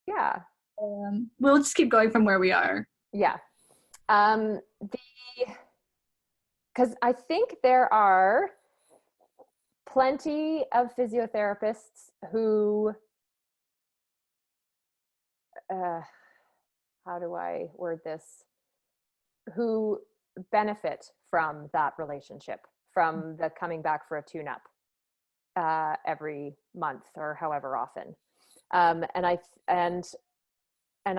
Yeah. We'll just keep going from where we are. Yeah. Because I think there are plenty of physiotherapists who, how do I word this, who benefit from that relationship, from the coming back for a tune-up every month or however often. And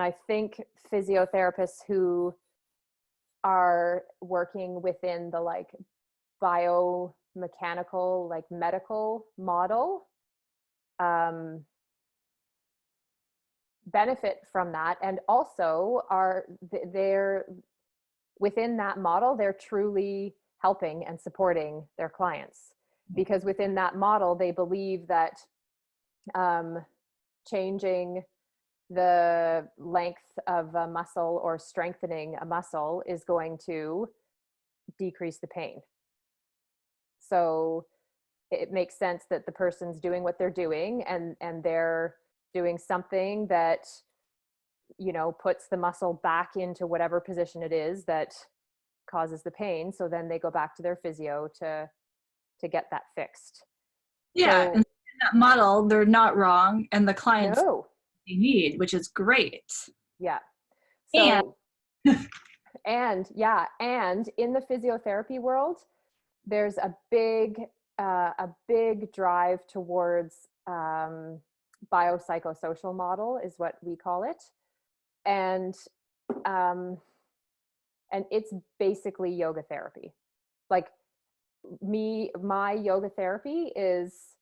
I think physiotherapists who are working within the like biomechanical, like medical model, benefit from that, and also they're within that model, they're truly helping and supporting their clients, because within that model they believe that changing the length of a muscle or strengthening a muscle is going to decrease the pain. So it makes sense that the person's doing what they're doing, and they're doing something that, you know, puts the muscle back into whatever position it is that causes the pain. So then they go back to their physio to get that fixed. Yeah, So, and in that model, they're not wrong, and the clients no. they need, which is great. Yeah. And So, and yeah, and in the physiotherapy world, there's a big drive towards biopsychosocial model is what we call it, and it's basically yoga therapy. Like my yoga therapy is,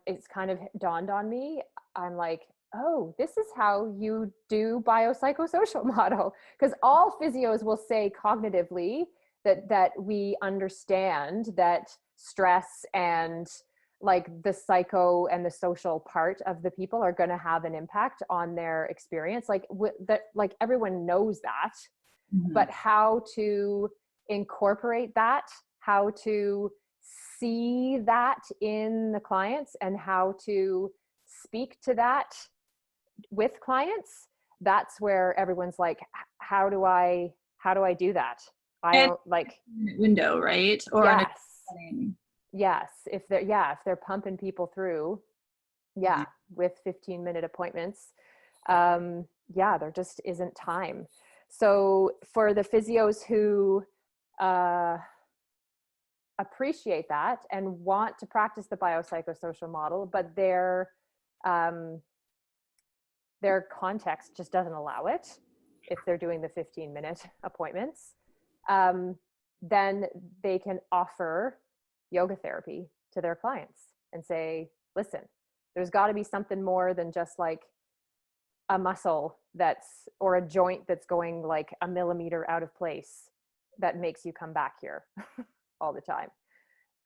it's kind of dawned on me. I'm like, oh, this is how you do biopsychosocial model, because all physios will say cognitively that we understand that stress and like the psycho and the social part of the people are going to have an impact on their experience, like that, like everyone knows that. But how to incorporate that, how to see that in the clients, and how to speak to that with clients, that's where everyone's like, how do I do that? I and don't like window, right? Or on a yes setting. yes if they're pumping people through, yeah, with 15-minute appointments, yeah, there just isn't time. So for the physios who appreciate that and want to practice the biopsychosocial model, but their context just doesn't allow it, if they're doing the 15-minute appointments, then they can offer yoga therapy to their clients and say, listen, there's got to be something more than just like a muscle that's, or a joint that's going like a millimeter out of place that makes you come back here all the time.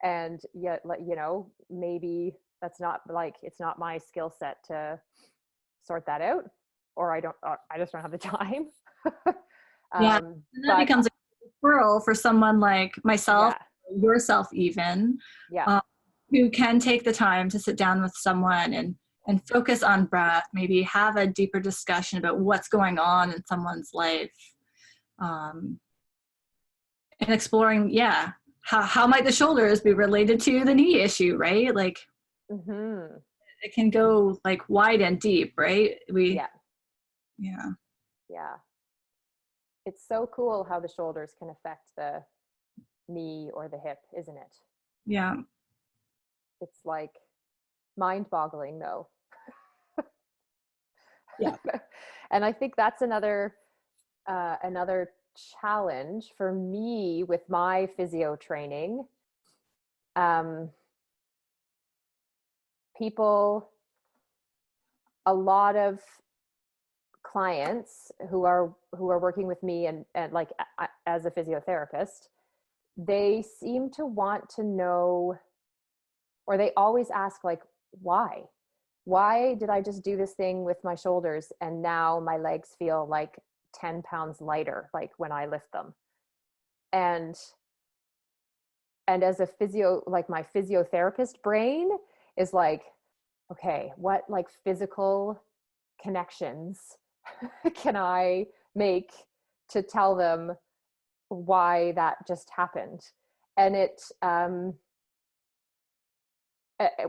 And yet, you know, maybe that's not like, it's not my skill set to sort that out, or I just don't have the time. Yeah, and that But becomes a referral for someone like myself, yeah, yourself even, yeah, who can take the time to sit down with someone and focus on breath, maybe have a deeper discussion about what's going on in someone's life, and exploring, yeah, how might the shoulders be related to the knee issue, right? Like it can go like wide and deep, right? yeah, Yeah. yeah. It's so cool how the shoulders can affect the knee or the hip, isn't it? Yeah. It's like mind-boggling though. Yeah. And I think that's another challenge for me with my physio training. People, a lot of clients who are working with me and like as a physiotherapist, they seem to want to know, or they always ask like, why did I just do this thing with my shoulders and now my legs feel like 10 pounds lighter, like when I lift them? And as a physio, like my physiotherapist brain is like, okay, what like physical connections can I make to tell them why that just happened? And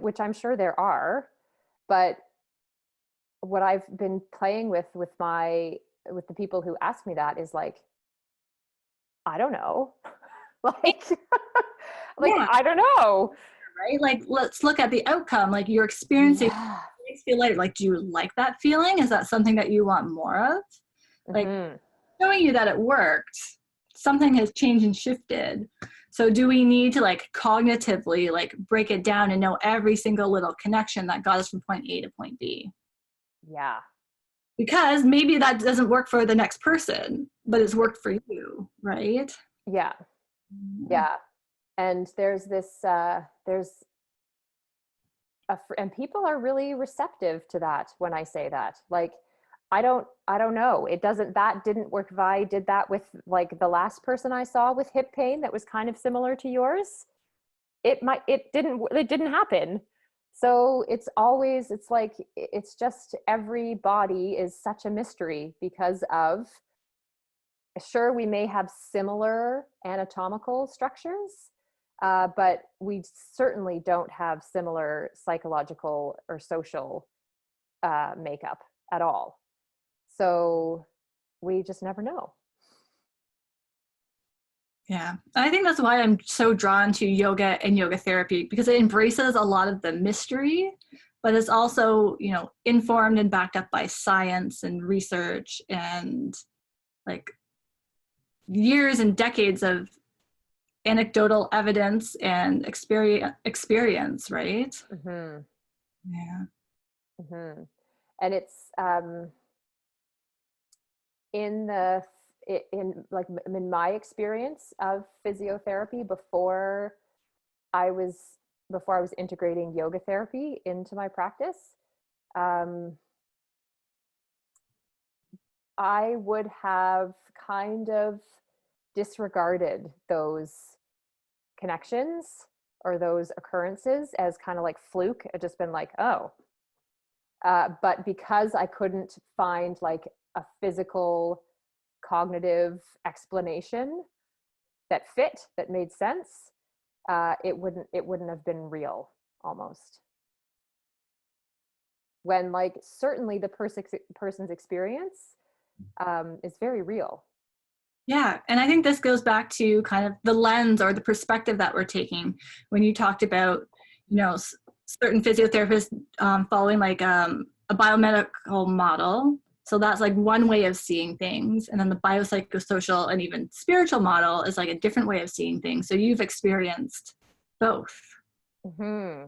which I'm sure there are, but what I've been playing with the people who ask me that is like, I don't know. like like Yeah, I don't know. right? Like, let's look at the outcome. Like, you're experiencing, Yeah. feel like do you like that feeling? Is that something that you want more of? Like, Mm-hmm. showing you that it worked, something has changed and shifted. So do we need to like cognitively like break it down and know every single little connection that got us from point A to point B? Yeah. Because maybe that doesn't work for the next person, but it's worked for you, right? Yeah. Yeah. And there's this and people are really receptive to that when I say that. Like, I don't know. That didn't work if I did that with like the last person I saw with hip pain that was kind of similar to yours. It didn't happen. So it's just every body is such a mystery because of, sure, we may have similar anatomical structures, but we certainly don't have similar psychological or social makeup at all. So we just never know. Yeah, I think that's why I'm so drawn to yoga and yoga therapy, because it embraces a lot of the mystery, but it's also, you know, informed and backed up by science and research and like years and decades of anecdotal evidence and experience, right? Mm-hmm. Yeah. Mm-hmm. And it's in the in my experience of physiotherapy I was before I was integrating yoga therapy into my practice, um, I would have kind of disregarded those connections or those occurrences as kind of like fluke. It just been like, oh, but because I couldn't find like a physical cognitive explanation that made sense, it wouldn't have been real almost. When like certainly the person's experience is very real. Yeah, and I think this goes back to kind of the lens or the perspective that we're taking when you talked about, you know, certain physiotherapists following like a biomedical model. So that's like one way of seeing things, and then the biopsychosocial and even spiritual model is like a different way of seeing things. So you've experienced both, Hmm.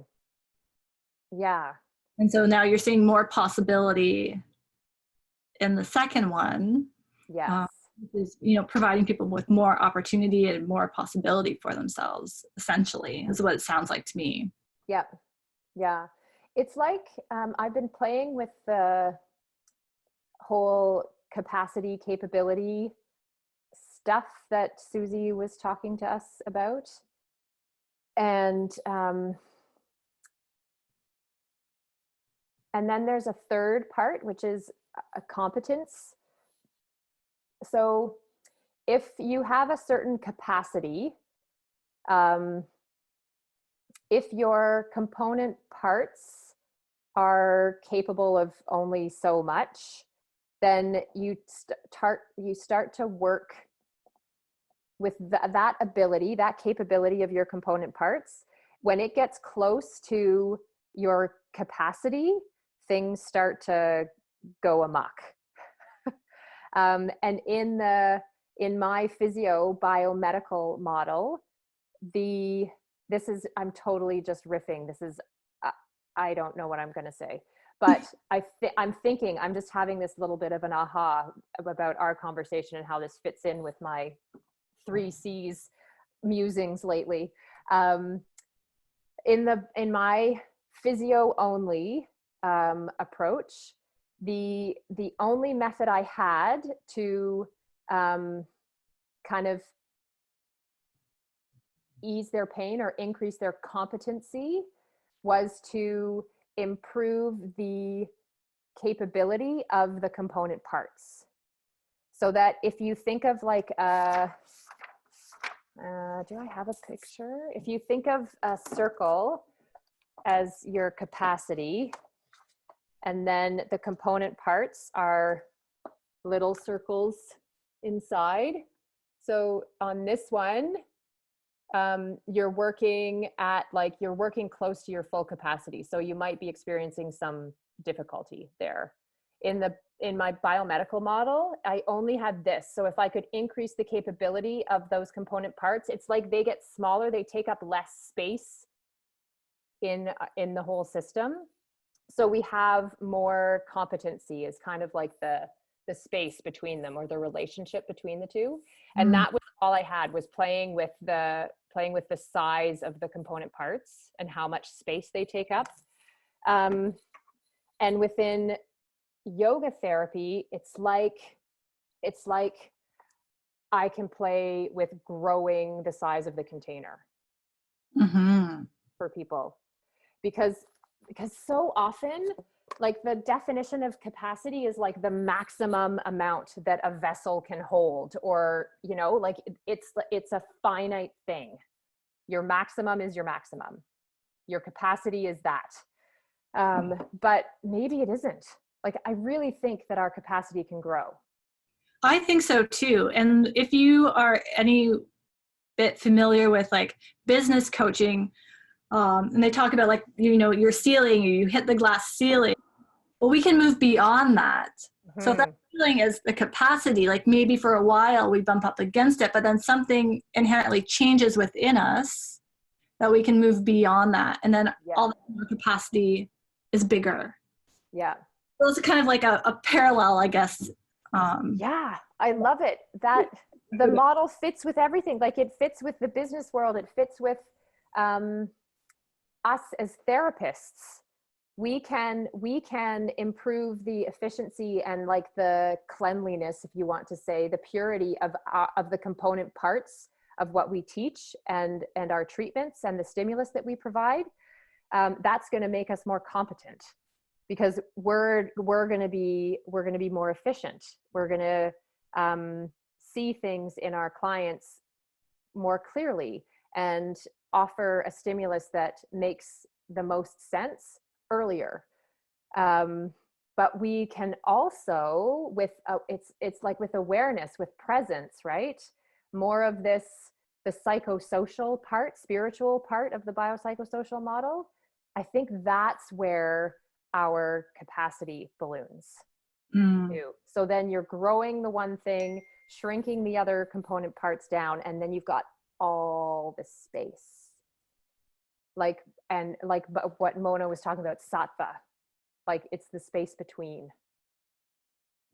Yeah. and so now you're seeing more possibility in the second one. Yes. Um, is, you know, providing people with more opportunity and more possibility for themselves, essentially, is what it sounds like to me. Yep. Yeah. It's like I've been playing with the whole capacity capability stuff that Susie was talking to us about. And then there's a third part, which is a competence. So if you have a certain capacity, um, if your component parts are capable of only so much, then you start to work with that ability, that capability of your component parts. When it gets close to your capacity, things start to go amok. And in my physio biomedical model, I'm totally just riffing. I don't know what I'm going to say, but I'm thinking, I'm just having this little bit of an aha about our conversation and how this fits in with my 3C's musings lately. In my physio only approach, the only method I had to kind of ease their pain or increase their competency was to improve the capability of the component parts. So that if you think of like do I have a picture? If you think of a circle as your capacity, and then the component parts are little circles inside. So on this one, you're working close to your full capacity. So you might be experiencing some difficulty there. In my biomedical model, I only had this. So if I could increase the capability of those component parts, it's like they get smaller, they take up less space in the whole system. So we have more competency is kind of like the space between them, or the relationship between the two. And that was all I had, was playing with the size of the component parts and how much space they take up. And within yoga therapy, it's like I can play with growing the size of the container for people, because so often, like, the definition of capacity is like the maximum amount that a vessel can hold, or, you know, like it's a finite thing. Your maximum is your maximum. Your capacity is that. But maybe it isn't. Like, I really think that our capacity can grow. I think so too. And if you are any bit familiar with like business coaching, and they talk about, like, you know, your ceiling, you hit the glass ceiling. Well, we can move beyond that. So if that ceiling is the capacity, like maybe for a while we bump up against it, but then something inherently changes within us that we can move beyond that. And then all the capacity is bigger. Yeah. So it's kind of like a parallel, I guess. Yeah, I love it. That the model fits with everything. Like, it fits with the business world. It fits with us as therapists. We can improve the efficiency and, like, the cleanliness, if you want to say, the purity of the component parts of what we teach and our treatments and the stimulus that we provide. That's going to make us more competent, because we're going to be more efficient. We're going to see things in our clients more clearly and offer a stimulus that makes the most sense earlier. But we can also, with it's like with awareness, with presence, right? More of this, the psychosocial part, spiritual part of the biopsychosocial model. I think that's where our capacity balloons too. So then you're growing the one thing, shrinking the other component parts down, and then you've got all the space. Like what Mona was talking about, sattva, like it's the space between.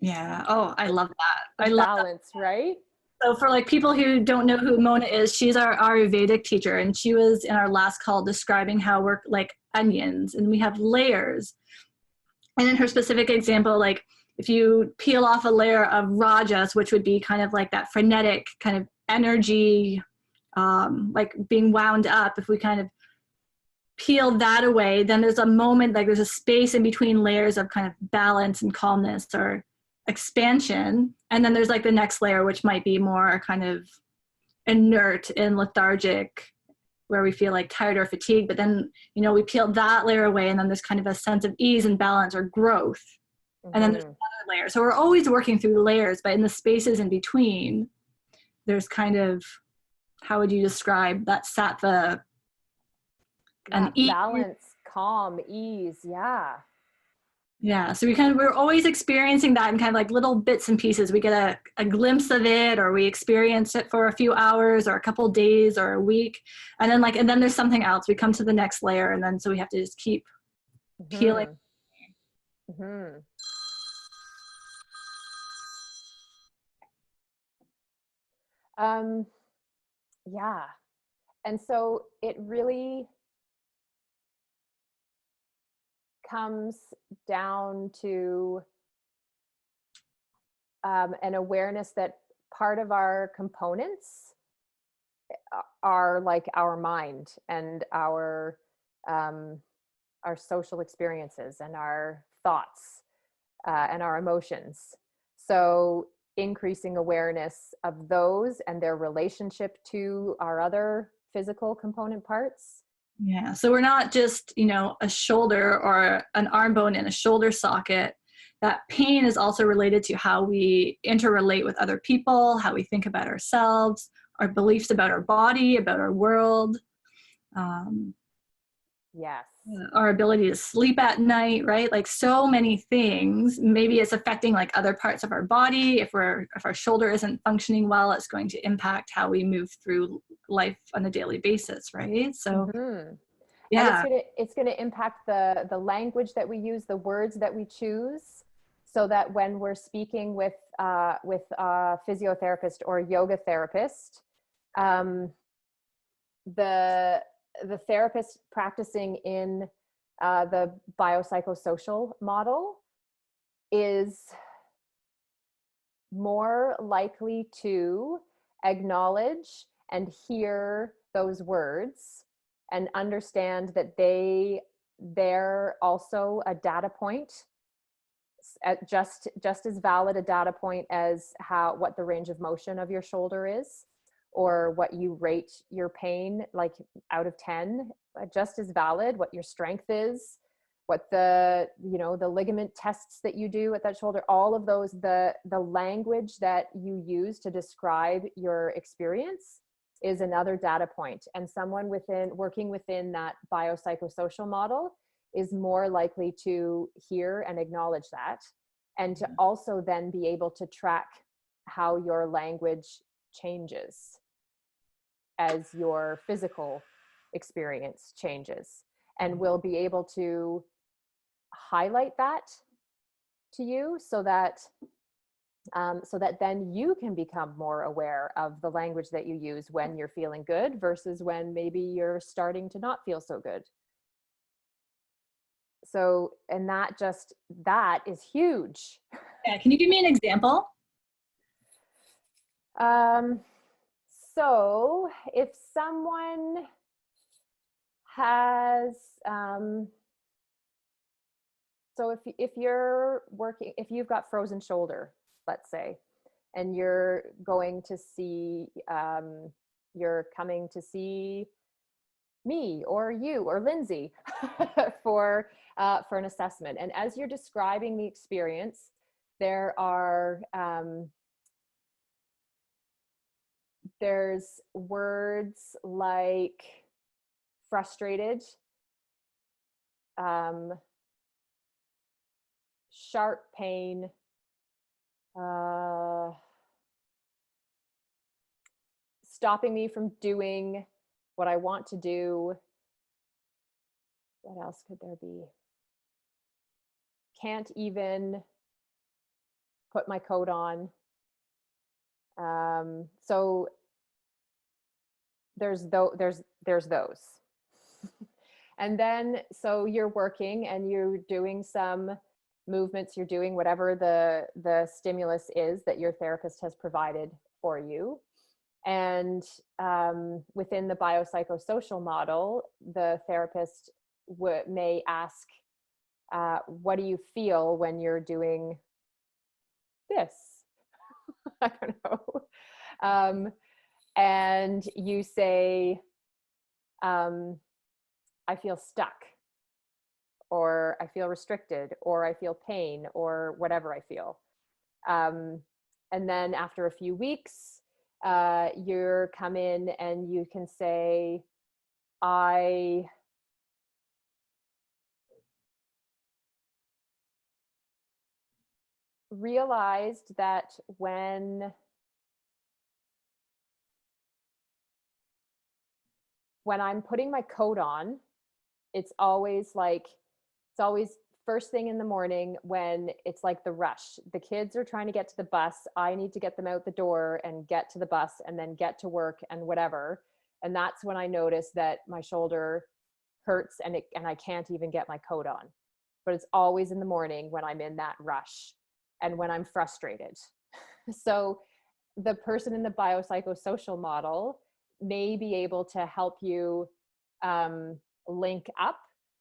Yeah. Oh, I love that. I love balance, that. Right? So for like people who don't know who Mona is, she's our Ayurvedic teacher, and she was in our last call describing how we're like onions and we have layers. And in her specific example, like if you peel off a layer of rajas, which would be kind of like that frenetic kind of energy, like being wound up, if we kind of peel that away, then there's a moment, like there's a space in between layers of kind of balance and calmness or expansion. And then there's like the next layer, which might be more kind of inert and lethargic, where we feel like tired or fatigued. But then, you know, we peel that layer away, and then there's kind of a sense of ease and balance or growth. And then there's another layer. So we're always working through the layers, but in the spaces in between, there's kind of, how would you describe that sattva? And balance, calm, ease. Yeah, so we're always experiencing that in kind of like little bits and pieces. We get a glimpse of it, or we experience it for a few hours or a couple of days or a week. And then there's something else. We come to the next layer, and then so we have to just keep peeling. Yeah. And so it really comes down to an awareness that part of our components are like our mind and our social experiences and our thoughts. and our emotions. So increasing awareness of those and their relationship to our other physical component parts. Yeah. So we're not just, you know, a shoulder or an arm bone in a shoulder socket. That pain is also related to how we interrelate with other people, how we think about ourselves, our beliefs about our body, about our world. Yes. Our ability to sleep at night, right? Like so many things. Maybe it's affecting like other parts of our body. If our shoulder isn't functioning well, it's going to impact how we move through life on a daily basis, right? So Mm-hmm. And yeah. it's gonna impact the language that we use, the words that we choose, so that when we're speaking with a physiotherapist or a yoga therapist, um, the therapist practicing in the biopsychosocial model is more likely to acknowledge and hear those words and understand that they're also a data point, just as valid a data point as what the range of motion of your shoulder is, or what you rate your pain like out of 10, just as valid. What your strength is, what the ligament tests that you do at that shoulder, all of those, the language that you use to describe your experience is another data point. And someone working within that biopsychosocial model is more likely to hear and acknowledge that, and to also then be able to track how your language changes as your physical experience changes, and will be able to highlight that to you, so that then you can become more aware of the language that you use when you're feeling good versus when maybe you're starting to not feel so good. So, and that is huge. Yeah. Can you give me an example? Um, so if someone has, so if you're working, if you've got frozen shoulder, let's say, and you're going to see, you're coming to see me or you or Lindsay for an assessment. And as you're describing the experience, there's words like frustrated, sharp pain, stopping me from doing what I want to do. What else could there be? Can't even put my coat on. So there's those. And then, so you're working and you're doing some movements, you're doing whatever the stimulus is that your therapist has provided for you. And within the biopsychosocial model, the therapist may ask, what do you feel when you're doing this? I don't know. And you say, I feel stuck, or I feel restricted, or I feel pain, or whatever I feel. And then after a few weeks, you come in and you can say, I realized that when I'm putting my coat on, it's always first thing in the morning, when it's like the rush. The kids are trying to get to the bus. I need to get them out the door and get to the bus and then get to work and whatever. And that's when I notice that my shoulder hurts and I can't even get my coat on. But it's always in the morning when I'm in that rush and when I'm frustrated. So the person in the biopsychosocial model may be able to help you link up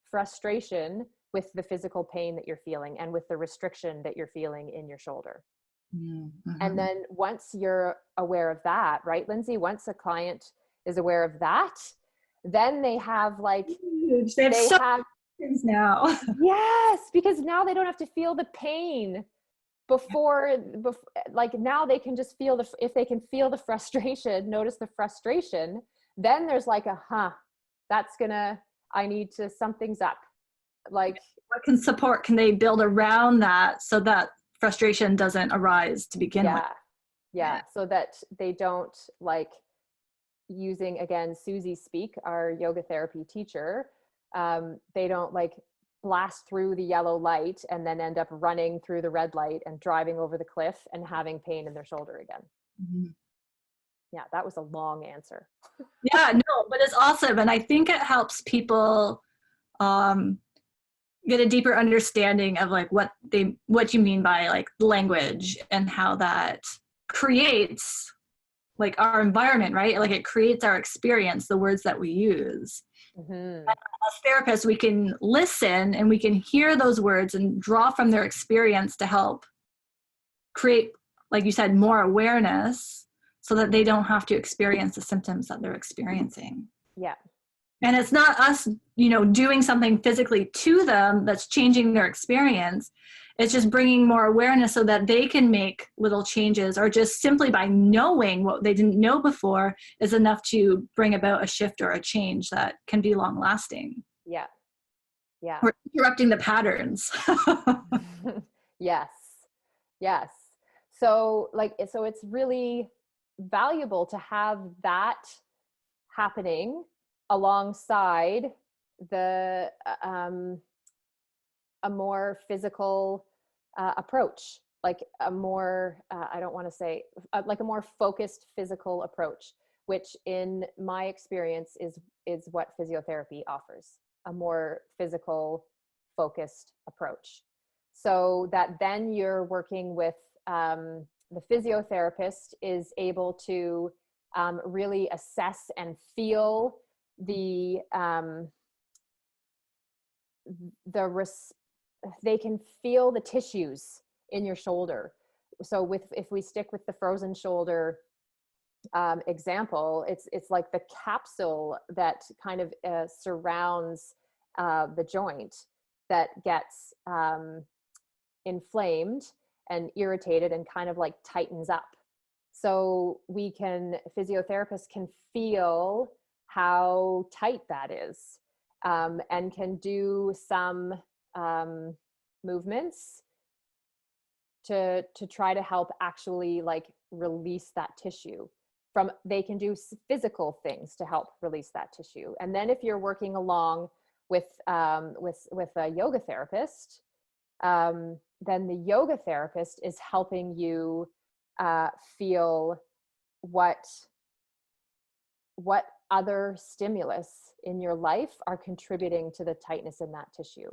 frustration with the physical pain that you're feeling and with the restriction that you're feeling in your shoulder. Mm-hmm. And then once you're aware of that, right, Lindsay, once a client is aware of that, then they have like, Huge. They have things now. Yes, because now they don't have to feel the pain before, like now they can just feel if they can feel the frustration, notice the frustration, then there's like I need to, something's up. Like, what can they build around that so that frustration doesn't arise to begin with? Yeah. So that they don't, like, using, again, Susie Speak, our yoga therapy teacher, they don't like blast through the yellow light and then end up running through the red light and driving over the cliff and having pain in their shoulder again. Mm-hmm. Yeah, that was a long answer. Yeah, no, but it's awesome. And I think it helps people get a deeper understanding of like what you mean by like language and how that creates like our environment, right? Like it creates our experience, the words that we use. Mm-hmm. As therapists, we can listen and we can hear those words and draw from their experience to help create, like you said, more awareness so that they don't have to experience the symptoms that they're experiencing. Yeah. And it's not us, doing something physically to them that's changing their experience. It's just bringing more awareness so that they can make little changes, or just simply by knowing what they didn't know before is enough to bring about a shift or a change that can be long lasting. Yeah. Yeah. Or interrupting the patterns. Yes. So it's really valuable to have that happening alongside the a more physical approach, like a more I don't want to say like a more focused physical approach, which in my experience is what physiotherapy offers, a more physical focused approach, so that then you're working with the physiotherapist is able to really assess and feel they can feel the tissues in your shoulder. So if we stick with the frozen shoulder example, it's like the capsule that kind of surrounds the joint that gets inflamed and irritated and kind of like tightens up. So physiotherapists can feel how tight that is, and can do some movements to try to help actually like release that tissue. They can do physical things to help release that tissue. And then if you're working along with a yoga therapist, then the yoga therapist is helping you feel what other stimulus in your life are contributing to the tightness in that tissue.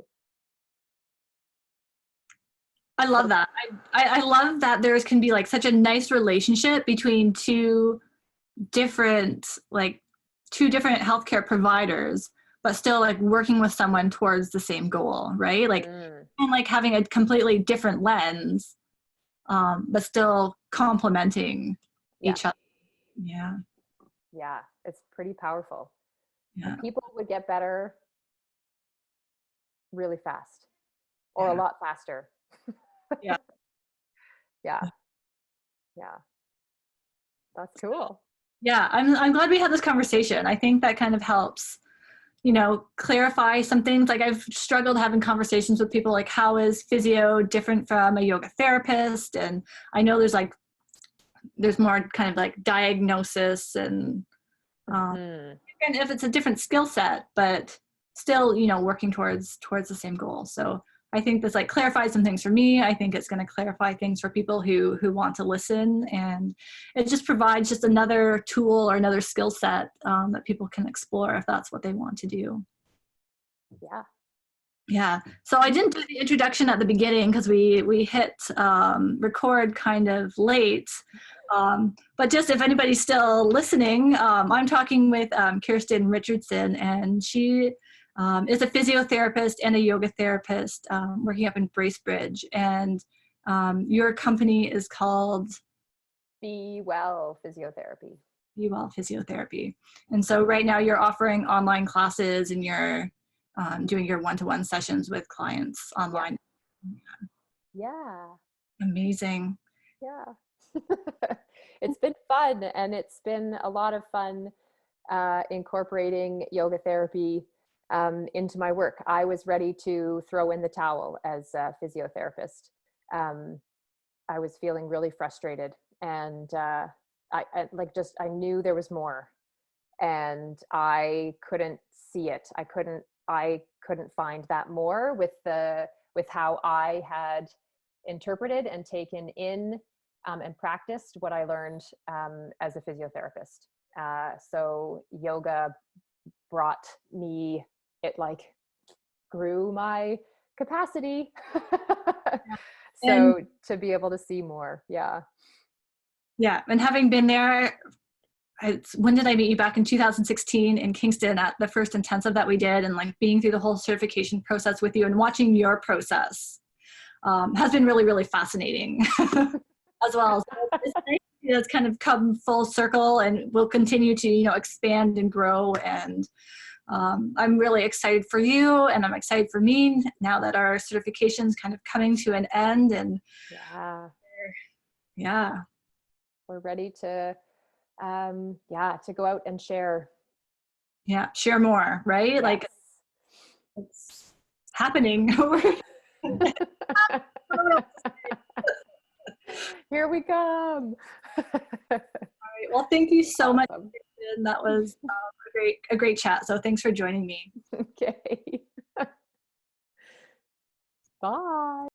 I love that. I love that there can be like such a nice relationship between two different healthcare providers, but still like working with someone towards the same goal, right? Like, and like having a completely different lens, but still complementing each other. Yeah. Yeah, it's pretty powerful. Yeah. And people would get better really fast, or a lot faster. Yeah. Yeah. That's cool. Yeah, I'm glad we had this conversation. I think that kind of helps, clarify some things. Like I've struggled having conversations with people like, how is physio different from a yoga therapist? And I know there's more kind of like diagnosis and and if it's a different skill set, but still, working towards the same goal. So I think this like clarifies some things for me. I think it's going to clarify things for people who want to listen, and it just provides just another tool or another skill set that people can explore if that's what they want to do. Yeah. So I didn't do the introduction at the beginning because we hit record kind of late. But just if anybody's still listening, I'm talking with Kirsten Richardson, and she is a physiotherapist and a yoga therapist working up in Bracebridge. And your company is called Be Well Physiotherapy. Be Well Physiotherapy. And so right now you're offering online classes and you're doing your one-to-one sessions with clients online. Yeah. Amazing. Yeah. It's been fun, and it's been a lot of fun incorporating yoga therapy into my work. I was ready to throw in the towel as a physiotherapist. I was feeling really frustrated, and I knew there was more, and I couldn't see it. I couldn't find that more with how I had interpreted and taken in and practiced what I learned as a physiotherapist. So yoga brought me, it like grew my capacity. So to be able to see more. Yeah. Yeah. And having been there, when did I meet you? Back in 2016 in Kingston at the first intensive that we did, and like being through the whole certification process with you and watching your process has been really, really fascinating as well. So it's nice to see that's kind of come full circle and will continue to, expand and grow. And I'm really excited for you, and I'm excited for me now that our certification's kind of coming to an end. And yeah, we're ready to to go out and share. Yeah, share more, right? Yes. Like it's happening. Here we come. All right. Well, thank you so much, Kirsten. That was a great chat. So thanks for joining me. Okay. Bye.